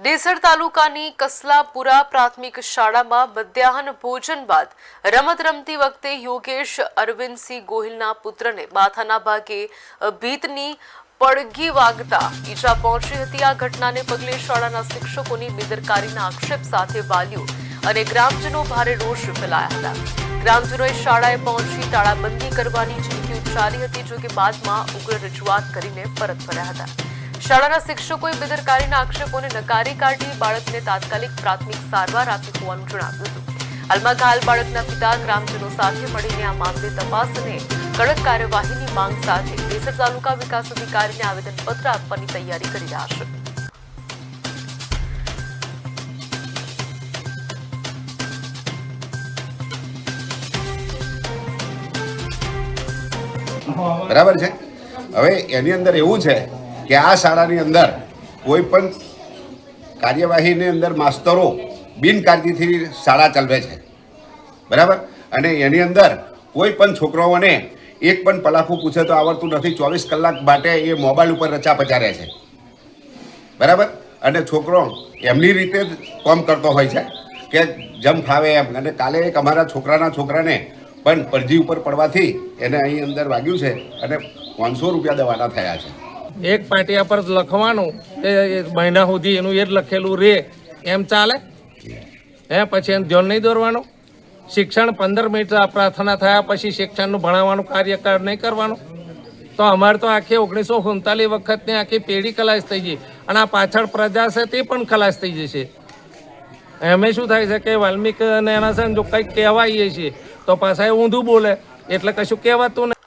દેસર તાલુકાની કસલાપુરા પ્રાથમિક શાળામાં મધ્યાહન ભોજન બાદ રમત રમતી વખતે યોગેશ અરવિંદસિંહ ગોહિલના પુત્રને માથાના ભાગે ભીતની પડઘી વાગતા ઈજા પહોંચી હતી। આ ઘટનાને પગલે શાળાના શિક્ષકોની બેદરકારીના આક્ષેપ સાથે વાલીઓ અને ગ્રામજનો ભારે રોષ ફેલાયા હતા। ગ્રામજનોએ શાળાએ પહોંચી તાળાબંધી કરવાની ચીમકી ઉચ્ચારી હતી, જો કે બાદમાં ઉગ્ર રજૂઆત કરીને પરત ફર્યા હતા। શાળાના શિક્ષકોએ બેદરકારીના આક્ષેપોને નકારી કાઢી બાળકને તાત્કાલિક પ્રાથમિક સારવાર આપી હોવાનું જણાવ્યું હતું। હાલમાં ઘાયલ બાળકના પિતા ગ્રામજનો સાથે મળીને આ મામલે તપાસ અને કડક કાર્યવાહીની માંગ સાથે દેસર તાલુકા વિકાસ અધિકારીને આવેદનપત્ર આપવાની તૈયારી કરી રહ્યા છે। બરાબર છે। હવે એની અંદર એવું છે કે આ શાળાની અંદર કોઈ પણ કાર્યવાહીની અંદર માસ્તરો બિનકાયદેથી શાળા ચલાવે છે, બરાબર। અને એની અંદર કોઈ પણ છોકરાઓને એક પણ પલાખું પૂછે તો આવડતું નથી। 24 કલાક માટે એ મોબાઈલ ઉપર રચા પચારે છે, બરાબર। અને છોકરો એમની રીતે જ કામ કરતો હોય છે કે જેમ ફાવે એમ। અને કાલે એક અમારા છોકરાને પણ પડજી ઉપર પડવાથી એને અહીં અંદર વાગ્યું છે અને 500 રૂપિયા દેવાના થયા છે। એક પાટિયા પર લખવાનું કે મહિના સુધી એનું એ જ લખેલું રે એમ ચાલે? પછી એને ધ્યાન નહીં દોરવાનું? શિક્ષણ 15 મિનિટ પ્રાર્થના થયા પછી શિક્ષણનું ભણાવવાનું કાર્ય નહીં કરવાનું? તો અમારે તો આખી 1939 વખતની આખી પેઢી ખલાસ થઈ ગઈ અને આ પાછળ પ્રજા છે તે પણ ખલાસ થઈ જશે। એમ શું થાય છે કે વાલ્મીક અને એના છે જો કંઈક કહેવાઈએ છીએ તો પાછા ઊંધું બોલે એટલે કશું કહેવાતું નહીં।